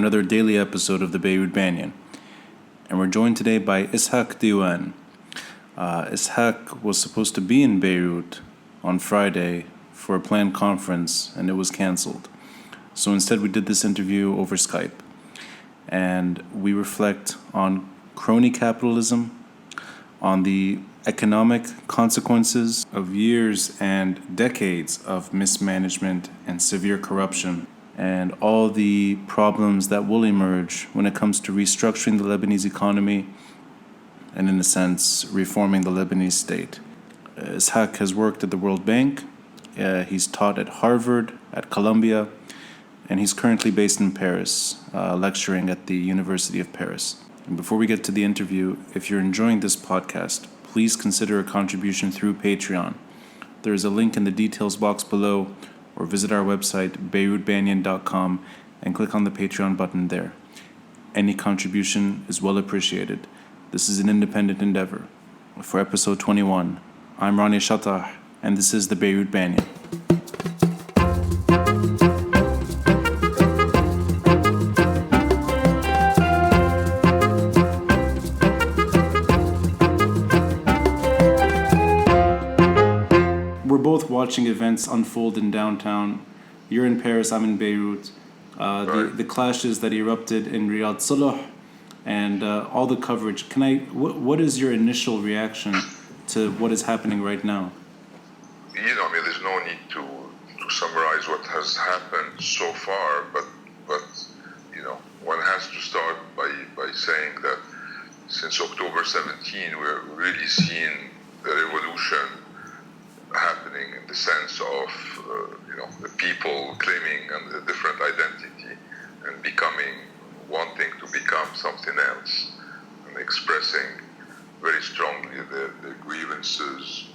another daily episode of the Beirut Banyan. And we're joined today by Ishac Diwan. Ishac was supposed to be in Beirut on Friday for a planned conference, and it was canceled. So instead we did this interview over Skype. And we reflect on crony capitalism, on the economic consequences of years and decades of mismanagement and severe corruption, and all the problems that will emerge when it comes to restructuring the Lebanese economy and, in a sense, reforming the Lebanese state. Ishac has worked at the World Bank, he's taught at Harvard, at Columbia, and he's currently based in Paris, lecturing at the University of Paris. And before we get to the interview, if you're enjoying this podcast, please consider a contribution through Patreon. There is a link in the details box below, or visit our website, beirutbanyan.com, and click on the Patreon button there. Any contribution is well appreciated. This is an independent endeavor. For episode 21, I'm Ronnie Shatah, and this is the Beirut Banyan. Watching events unfold in downtown. You're in Paris, I'm in Beirut. The clashes that erupted in Riyadh Salah and all the coverage. What is your initial reaction to what is happening right now? There's no need to summarize what has happened so far, but one has to start by saying that since October 17, we're really seeing the revolution happening in the sense of the people claiming a different identity and wanting to become something else, and expressing very strongly their grievances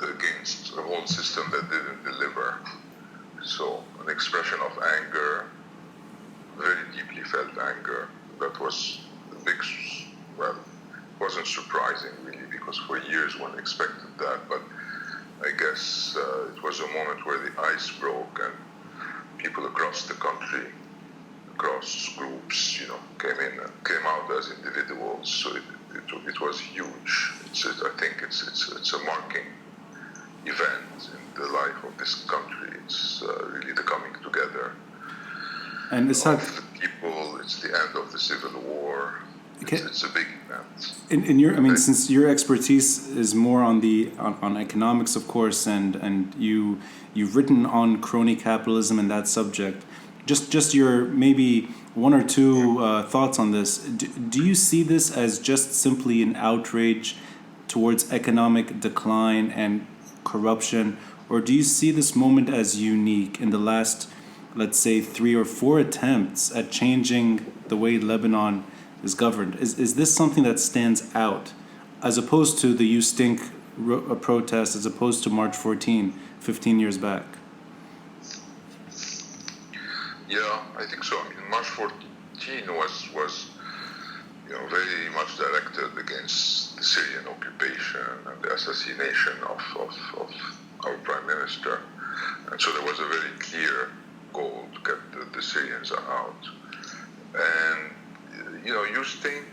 against a whole system that didn't deliver. So an expression of anger, very deeply felt anger, that was it wasn't surprising really, because for years one expected that, but I guess it was a moment where the ice broke and people across the country, across groups, came out as individuals. So it was huge. I think it's a marking event in the life of this country. It's really the coming together and of the people. It's the end of the civil war. It's a big event. Since your expertise is more on economics, of course, and you've written on crony capitalism and that subject, just your maybe one or two thoughts on this. Do you see this as just simply an outrage towards economic decline and corruption, or do you see this moment as unique in the last, let's say, 3 or 4 attempts at changing the way Lebanon is governed? Is this something that stands out as opposed to the You Stink protest, as opposed to March 14, 15 years back? Yeah, I think so. March 14 was very much directed against the Syrian occupation and the assassination of our prime minister. And so there was a very clear goal to get the Syrians out. And You Stink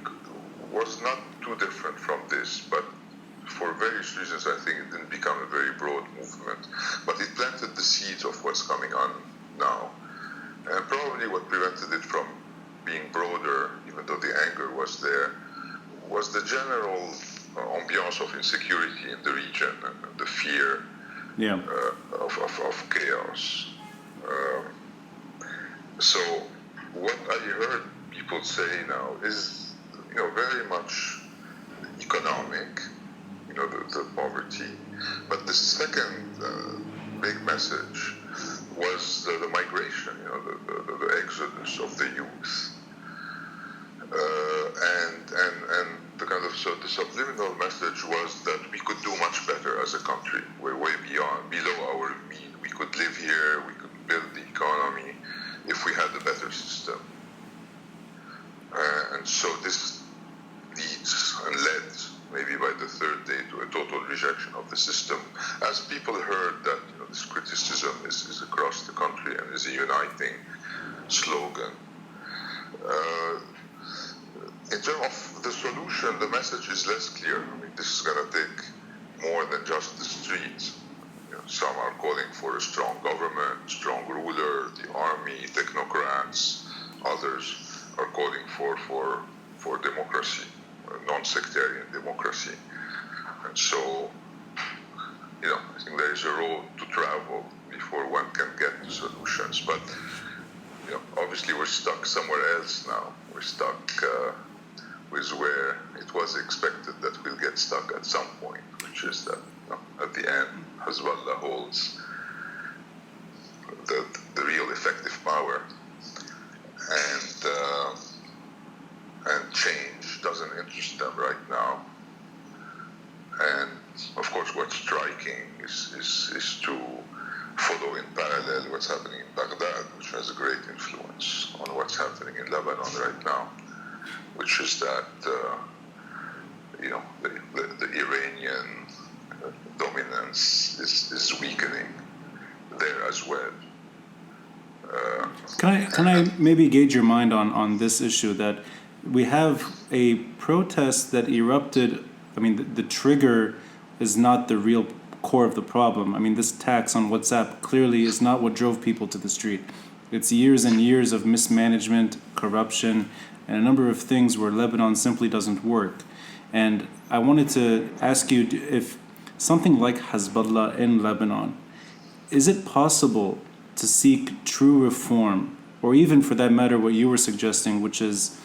was not too different from this, but for various reasons I think it didn't become a very broad movement. But it planted the seeds of what's coming on now. And probably what prevented it from being broader, even though the anger was there, was the general ambiance of insecurity in the region and the fear of chaos. So what I heard people say now is, very much economic, the poverty. But the second big message was the migration, the exodus of the youth. And the kind of, so the subliminal message was that we could do much better as a country. We're way below our mean. We could live here, we could build the economy if we had a better system. And so this leads and led, maybe by the third day, to a total rejection of the system. As people heard that this criticism is across the country and is a uniting slogan, solution, the message is less clear. I mean, this is going to take more than just the streets. Some are calling for a strong government, strong ruler, the army, technocrats. Others are calling for democracy, non-sectarian democracy. And so, I think there is a road to travel before one can get to solutions. But, obviously we're stuck somewhere else now. We're stuck with where it was expected that we'll get stuck at some point, which is that at the end, Hezbollah holds the real effective power, and change doesn't interest them right now. And of course, what's striking is to follow in parallel what's happening in Baghdad, which has a great influence on what's happening in Lebanon right now, which is that the Iranian dominance is weakening there as well. Can I maybe gauge your mind on this issue, that we have a protest that erupted? I mean, the trigger is not the real core of the problem. I mean, this tax on WhatsApp clearly is not what drove people to the street. It's years and years of mismanagement, corruption, and a number of things where Lebanon simply doesn't work. And I wanted to ask you if something like Hezbollah in Lebanon, is it possible to seek true reform, or even for that matter what you were suggesting, which is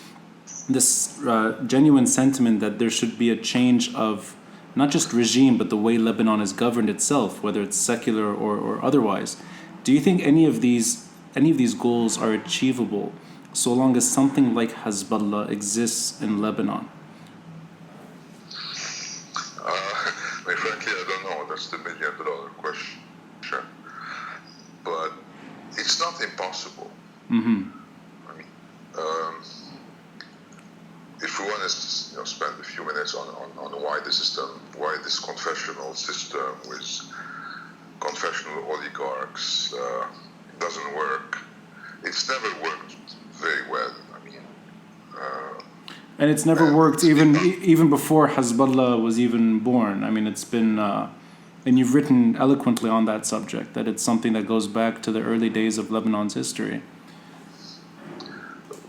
this genuine sentiment that there should be a change of not just regime, but the way Lebanon is governed itself, whether it's secular or otherwise? Do you think any of these goals are achievable so long as something like Hezbollah exists in Lebanon? Frankly, I don't know. That's the $1 million question. But it's not impossible. Mm-hmm. I mean, if we want to spend a few minutes on why this confessional system with confessional oligarchs doesn't work. It's never worked very well. I mean, and it's never worked even before Hezbollah was even born. I mean, it's been, and you've written eloquently on that subject, that it's something that goes back to the early days of Lebanon's history.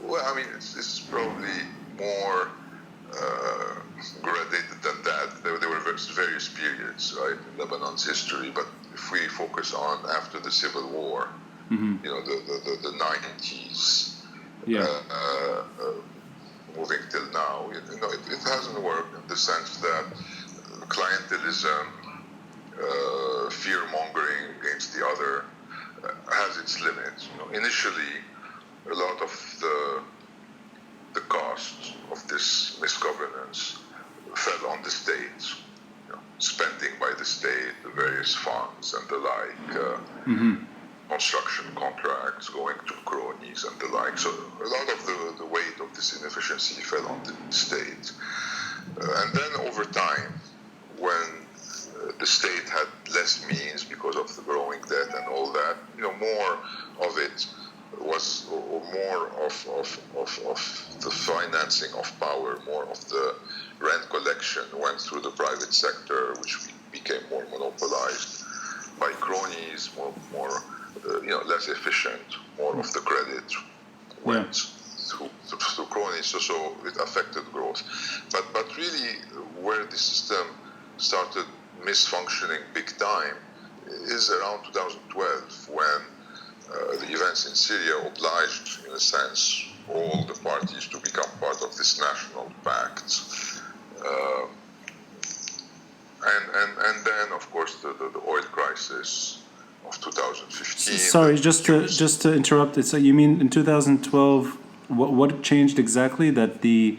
Well, I mean, it's probably more gradated than that. There were various periods, right, in Lebanon's history. But if we focus on after the Civil War, mm-hmm. The 90s, moving till now, it hasn't worked in the sense that clientelism, fear-mongering against the other has its limits. Initially, a lot of the cost of this misgovernance fell on the state, spending by the state, the various funds and the like, mm-hmm. construction contracts going to cronies and the like. So a lot of the weight of this inefficiency fell on the state. And then over time, when the state had less means because of the growing debt and all that, more of it was, or more of the financing of power, more of the rent collection went through the private sector, which became more monopolized by cronies, more less efficient. More of the credit went through cronies, so it affected growth. But really, where the system started misfunctioning big time is around 2012, when the events in Syria obliged, in a sense, all the parties to become part of this national pact. And then, of course, the oil crisis of 2015. Sorry, just to interrupt. So you mean in 2012, what changed exactly? That the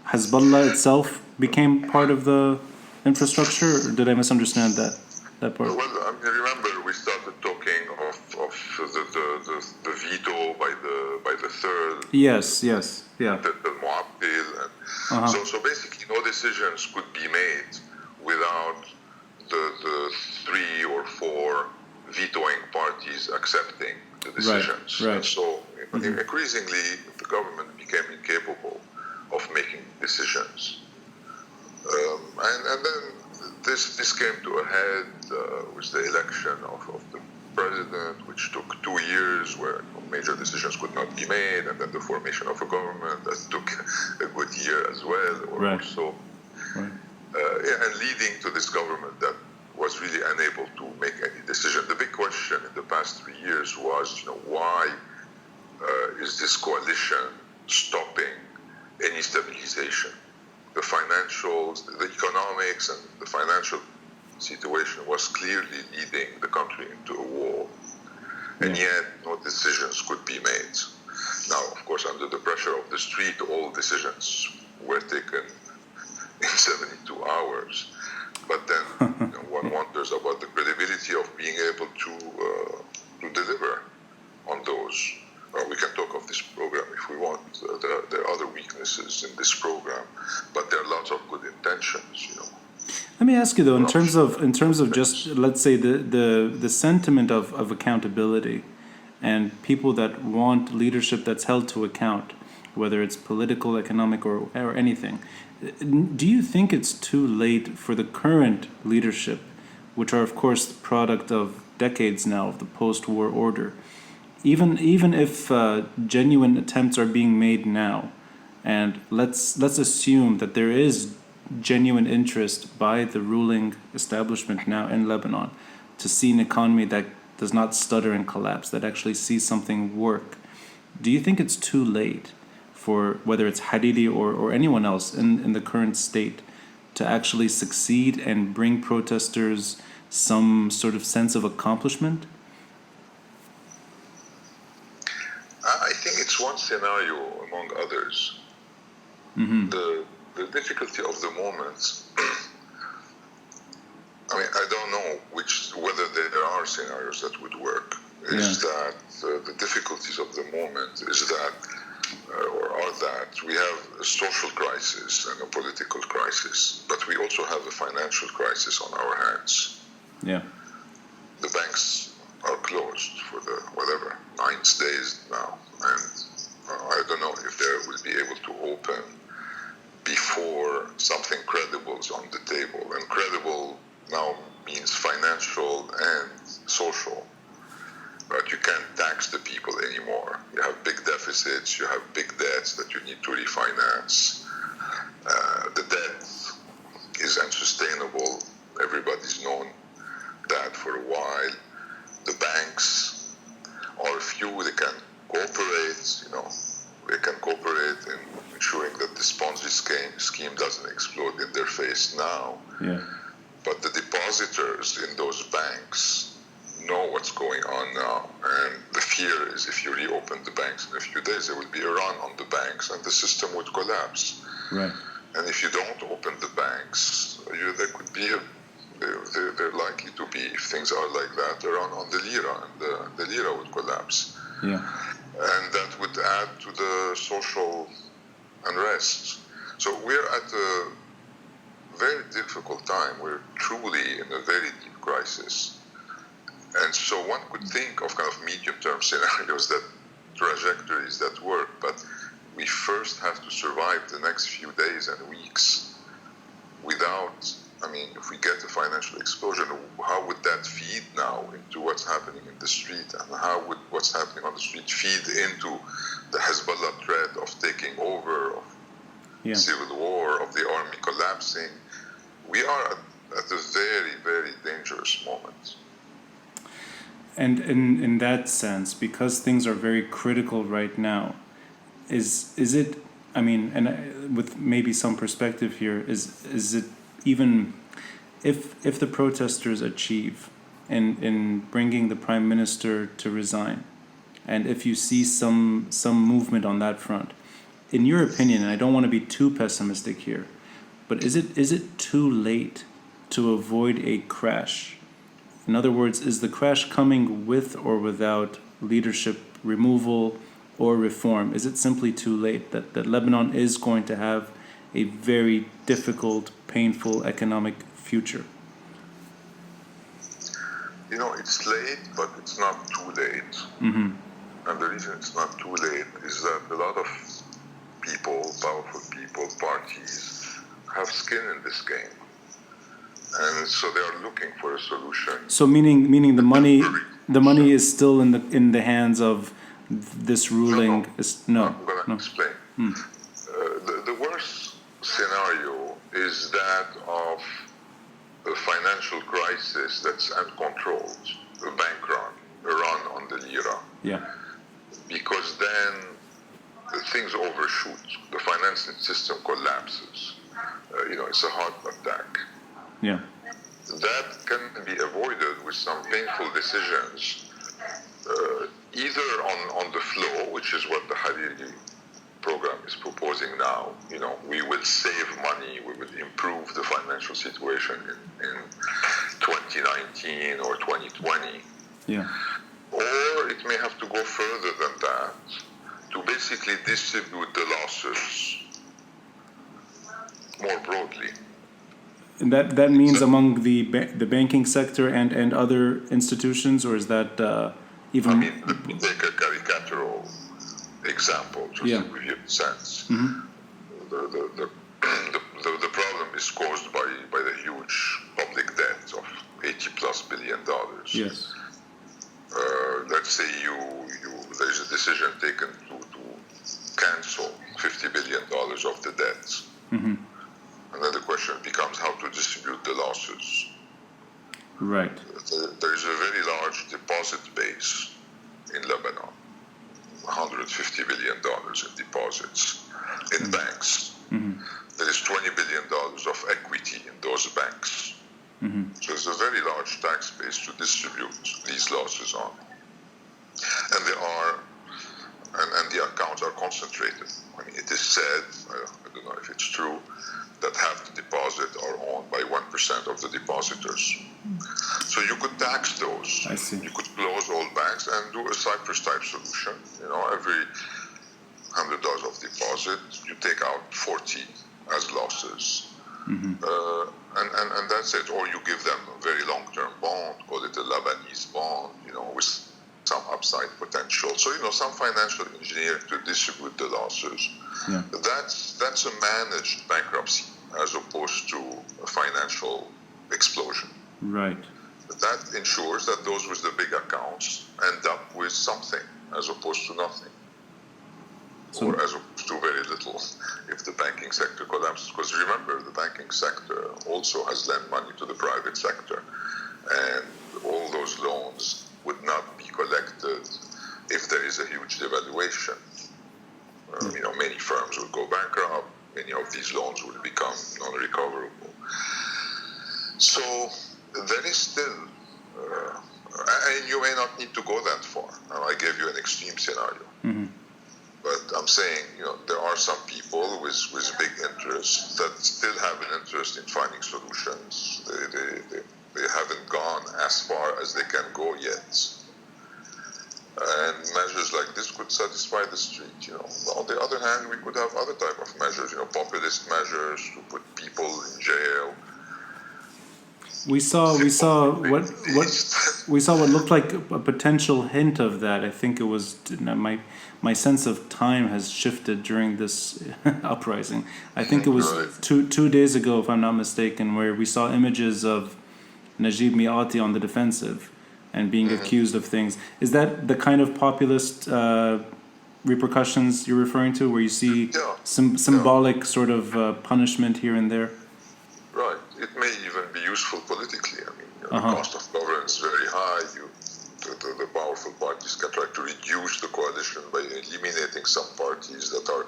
Hezbollah itself became part of the infrastructure, or did I misunderstand that part? Well, I mean, remember we started talking of the veto by the third. Yes, yeah. The Mu'appil, and so basically no decisions could be made without the 3 or 4 vetoing parties accepting the decisions. Right. And so increasingly the government became incapable of making decisions And then this came to a head with the election of the president, which took 2 years, where major decisions could not be made, and then the formation of a government that took a good year as well, or so. Right. And leading to this government that was really unable to make any decision. The big question in the past 3 years was, why is this coalition stopping any stabilization? The financials, the economics, and the financial situation was clearly leading the country into a wall, and yet no decisions could be made. Now, of course, under the pressure of the street, all decisions were taken in 72 hours. But then one wonders about the credibility of being able to deliver on those. We can talk of this program if we want. There are other weaknesses in this program, but there are lots of good intentions, Let me ask you though, in terms of just, let's say, the sentiment of accountability and people that want leadership that's held to account, whether it's political, economic, or anything, do you think it's too late for the current leadership, which are of course the product of decades now of the post-war order, even if genuine attempts are being made now, and let's assume that there is genuine interest by the ruling establishment now in Lebanon to see an economy that does not stutter and collapse, that actually sees something work, do you think it's too late for whether it's Hariri or anyone else in the current state to actually succeed and bring protesters some sort of sense of accomplishment? I think it's one scenario among others. Mm-hmm. The difficulty of the moment, I don't know whether there are scenarios that would work, is that the difficulties of the moment is that, we have a social crisis and a political crisis, but we also have a financial crisis on our hands. Yeah. The banks are closed for the 9 days now, and I don't know if they will be able to open before something credible is on the table. And credible now means financial and social. But you can't tax the people anymore. You have big deficits, you have big debts that you need to refinance. The debt is unsustainable. Everybody's known that for a while. The banks are few, they can cooperate, they can cooperate in ensuring that the Ponzi scheme doesn't explode in their face now. Yeah. But the depositors in those banks know what's going on now, and the fear is if you reopen the banks in a few days, there will be a run on the banks and the system would collapse. Right. And if you don't open the banks, there could be they're likely to be, if things are like that, a run on the lira, and the lira would collapse. Yeah. And that would add to the social unrest. So we're at a very difficult time. We're truly in a very deep crisis. And so one could think of kind of medium-term scenarios, trajectories that work, but we first have to survive the next few days and weeks without, if we get a financial explosion, how would that feed now into what's happening in the street, and how would what's happening on the street feed into the Hezbollah threat of taking over, of civil war, of the army collapsing? We are at a very, very dangerous moment. And in that sense, because things are very critical right now, is it, with maybe some perspective here, is it even, if the protesters achieve in bringing the prime minister to resign, and if you see some movement on that front, in your opinion, and I don't want to be too pessimistic here, but is it too late to avoid a crash? In other words, is the crash coming with or without leadership removal or reform? Is it simply too late that Lebanon is going to have a very difficult, painful economic future? It's late, but it's not too late. Mm-hmm. And the reason it's not too late is that a lot of people, powerful people, parties, have skin in this game, and so they are looking for a solution. So meaning the money is still in the hands of this ruling. No. I'm going to explain. The worst scenario is that of a financial crisis that's uncontrolled, a bank run on the lira. Yeah. Because then things overshoot, the financing system collapses. It's a heart attack. Yeah. That can be avoided with some painful decisions, either on the flow, which is what the Hariri program is proposing now. We will save money, we will improve the financial situation in 2019 or 2020. Yeah. Or it may have to go further than that to basically distribute the losses more broadly. And that means among the banking sector and other institutions, or is that even? I mean, let me take a caricatural example just to give you a sense. Mm-hmm. The problem is caused by the huge public debt of $80+ billion. Yes. Let's say there is a decision taken to cancel $50 billion of the debt. Mm-hmm. And then the question becomes how to distribute the losses. Right. There is a very large deposit base in Lebanon, $150 billion in deposits in banks. Mm-hmm. There is $20 billion of equity in those banks. Mm-hmm. So it's a very large tax base to distribute these losses on. And the accounts are concentrated. I mean, it is said, I don't know if it's true, that half the deposit are owned by 1% of the depositors. So you could tax those. I see. You could close all banks and do a Cyprus-type solution. Every $100 of deposit, you take out 40 as losses. Mm-hmm. And that's it. Or you give them a very long-term bond, call it a Lebanese bond, with some upside potential. So, some financial engineering to distribute the losses. Yeah. That's a managed bankruptcy as opposed to a financial explosion. Right. That ensures that those with the big accounts end up with something as opposed to nothing. Or as opposed to very little if the banking sector collapses. Because remember, the banking sector also has lent money to the private sector. And all those loans would not be collected if there is a huge devaluation. Many firms will go bankrupt. Many of these loans will become non-recoverable. So there is still, and you may not need to go that far. I gave you an extreme scenario. Mm-hmm. But I'm saying, there are some people with big interests that still have an interest in finding solutions. They haven't gone as far as they can go yet. And measures like this could satisfy the street. On the other hand, we could have other type of measures, populist measures to put people in jail. We saw what looked like a potential hint of that. I think it was my sense of time has shifted during this uprising. I think it was two days ago, if I'm not mistaken, where we saw images of Najib Miati on the defensive and being accused of things. Is that the kind of populist repercussions you're referring to, where you see some symbolic sort of punishment here and there? Right. It may even be useful politically. The cost of governance is very high. The powerful parties can try to reduce the coalition by eliminating some parties that are,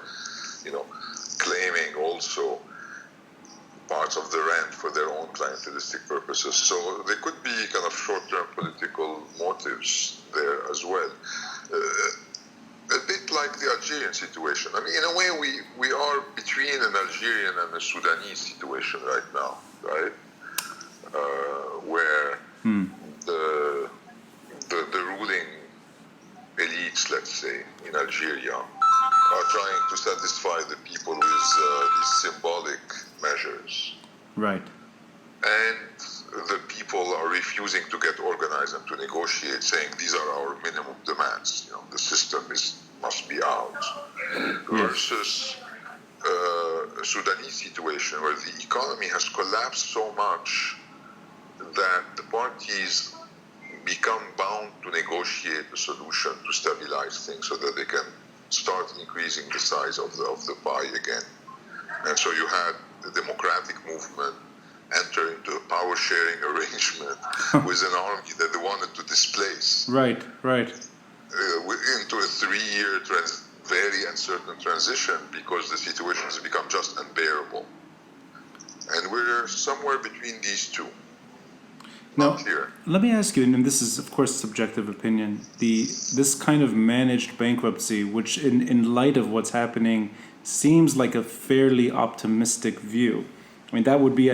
claiming also parts of the rent for their own clientelistic purposes. So there could be kind of short-term political motives there as well. A bit like the Algerian situation. In a way, we are between an Algerian and a Sudanese situation right now, right? Where the ruling elites, let's say, in Algeria, are trying to satisfy the people with these symbolic measures. Right. And the people are refusing to get organized and to negotiate, saying these are our minimum demands. The system must be out. Versus the Sudanese situation where the economy has collapsed so much that the parties become bound to negotiate a solution to stabilize things so that they can start increasing the size of the pie again. And so you had the democratic movement enter into a power-sharing arrangement with an army that they wanted to displace. Right. Into a 3-year very uncertain transition because the situation has become just unbearable. And we're somewhere between these two. Now, let me ask you, and this is, of course, subjective opinion, this kind of managed bankruptcy, which in light of what's happening, seems like a fairly optimistic view. I mean, that would be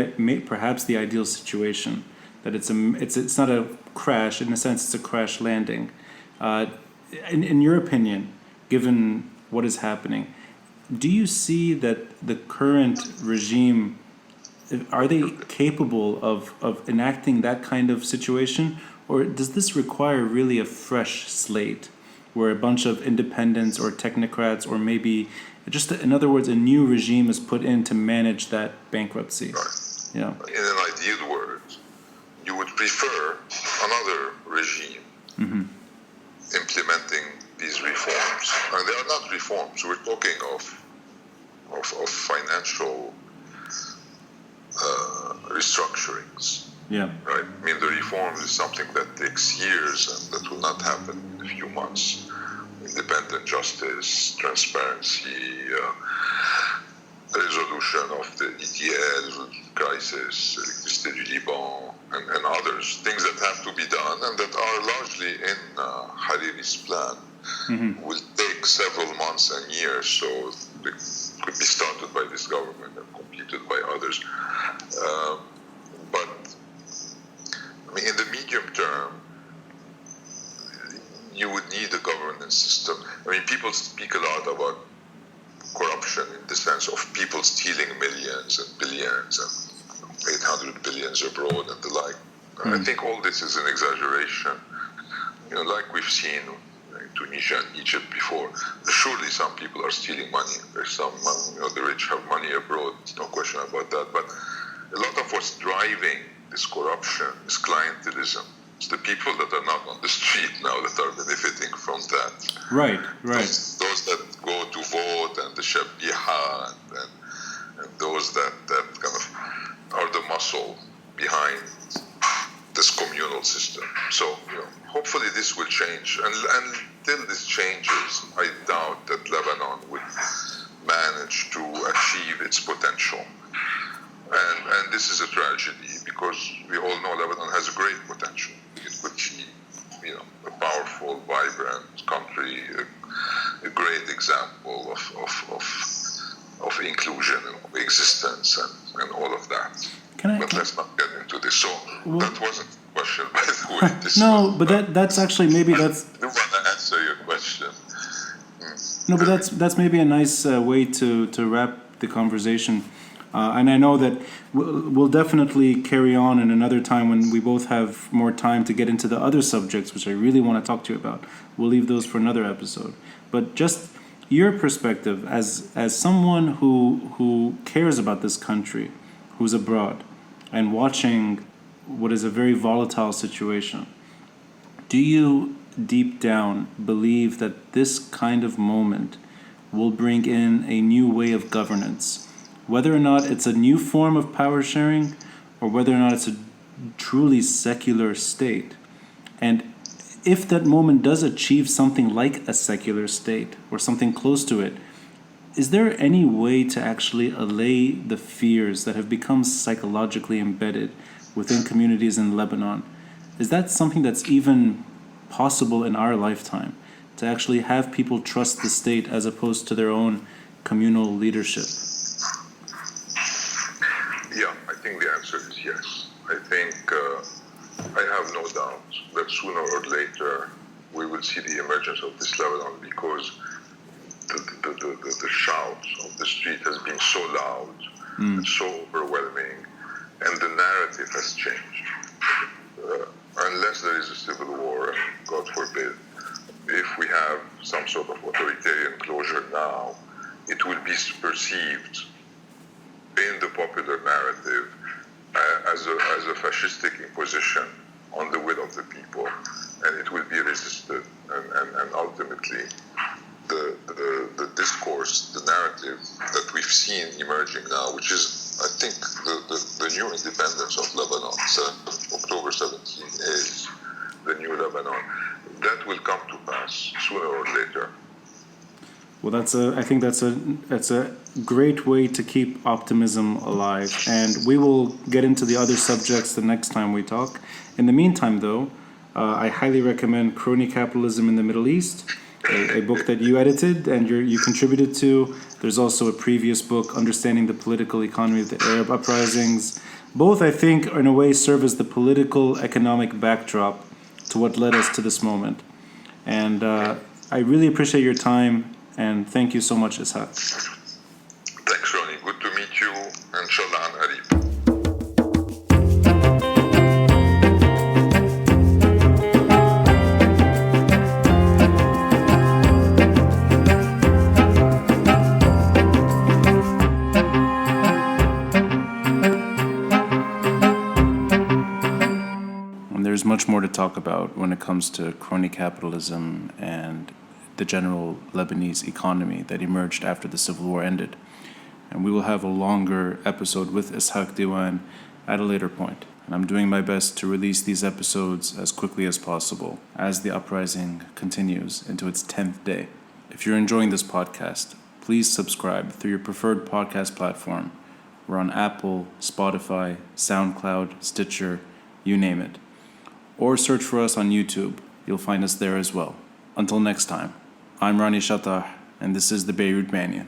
perhaps the ideal situation, that it's not a crash. In a sense, it's a crash landing. In your opinion, given what is happening, do you see that the current regime, are they capable of enacting that kind of situation? Or does this require really a fresh slate where a bunch of independents or technocrats or maybe just, in other words, a new regime is put in to manage that bankruptcy? Right. Yeah. In an ideal world, you would prefer another regime implementing these reforms. And they are not reforms. We're talking of financial restructurings. Yeah. Right. I mean, the reform is something that takes years and that will not happen in a few months. Independent justice, transparency, resolution of the ETL crisis, Electricité du Liban, and others, things that have to be done and that are largely in Hariri's plan, will take several months and years, so they could be started by this government and completed by others. But, I mean, in the medium term, you would need a governance system. I mean, people speak a lot about corruption in the sense of people stealing millions and billions and 800 billions abroad and the like. I think all this is an exaggeration. You know, like we've seen in Tunisia and Egypt before. Surely some people are stealing money. There's some, the rich have money abroad. There's no question about that. But a lot of what's driving this corruption is clientelism. It's the people that are not on the street now that are benefiting from that. Right. Those that go to vote and the shabiha and those that kind of are the muscle behind this communal system. So, hopefully this will change. And until this changes, I doubt that Lebanon would manage to achieve its potential. And this is a tragedy because we all know Lebanon has a great potential. It could be, a powerful, vibrant country, a great example of inclusion and existence and all of that. But let's not get into this. So that wasn't the question, by the way. But that's actually maybe that's. I want to answer your question. No, but that's maybe a nice way to wrap the conversation. And I know that we'll definitely carry on in another time when we both have more time to get into the other subjects, which I really want to talk to you about. We'll leave those for another episode. But just your perspective as someone who cares about this country, who's abroad, and watching what is a very volatile situation, do you deep down believe that this kind of moment will bring in a new way of governance? Whether or not it's a new form of power sharing or whether or not it's a truly secular state. And if that moment does achieve something like a secular state or something close to it, is there any way to actually allay the fears that have become psychologically embedded within communities in Lebanon? Is that something that's even possible in our lifetime, to actually have people trust the state as opposed to their own communal leadership? Yeah, I think the answer is yes. I think I have no doubt that sooner or later we will see the emergence of this Lebanon because the shout of the street has been so loud and so overwhelming, and the narrative has changed. Unless there is a civil war, God forbid, if we have some sort of authoritarian closure now, it will be perceived the popular narrative as a fascistic imposition on the will of the people, and it will be resisted, and ultimately the discourse, the narrative that we've seen emerging now, which is, I think, the new independence of Lebanon. October 17 is the new Lebanon. That will come to pass sooner or later. Well, I think that's a great way to keep optimism alive, and we will get into the other subjects the next time we talk. In the meantime, though, I highly recommend Crony Capitalism in the Middle East, a book that you edited and you contributed to. There's also a previous book, Understanding the Political Economy of the Arab Uprisings. Both, I think, in a way, serve as the political economic backdrop to what led us to this moment. And I really appreciate your time. And thank you so much, Ishac. Thanks, Ronnie. Good to meet you. Inshallah, an qareeb. And there's much more to talk about when it comes to crony capitalism and the general Lebanese economy that emerged after the civil war ended. And we will have a longer episode with Ishac Diwan at a later point. And I'm doing my best to release these episodes as quickly as possible as the uprising continues into its 10th day. If you're enjoying this podcast, please subscribe through your preferred podcast platform. We're on Apple, Spotify, SoundCloud, Stitcher, you name it. Or search for us on YouTube. You'll find us there as well. Until next time. I'm Ronnie Shatah, and this is the Beirut Banyan.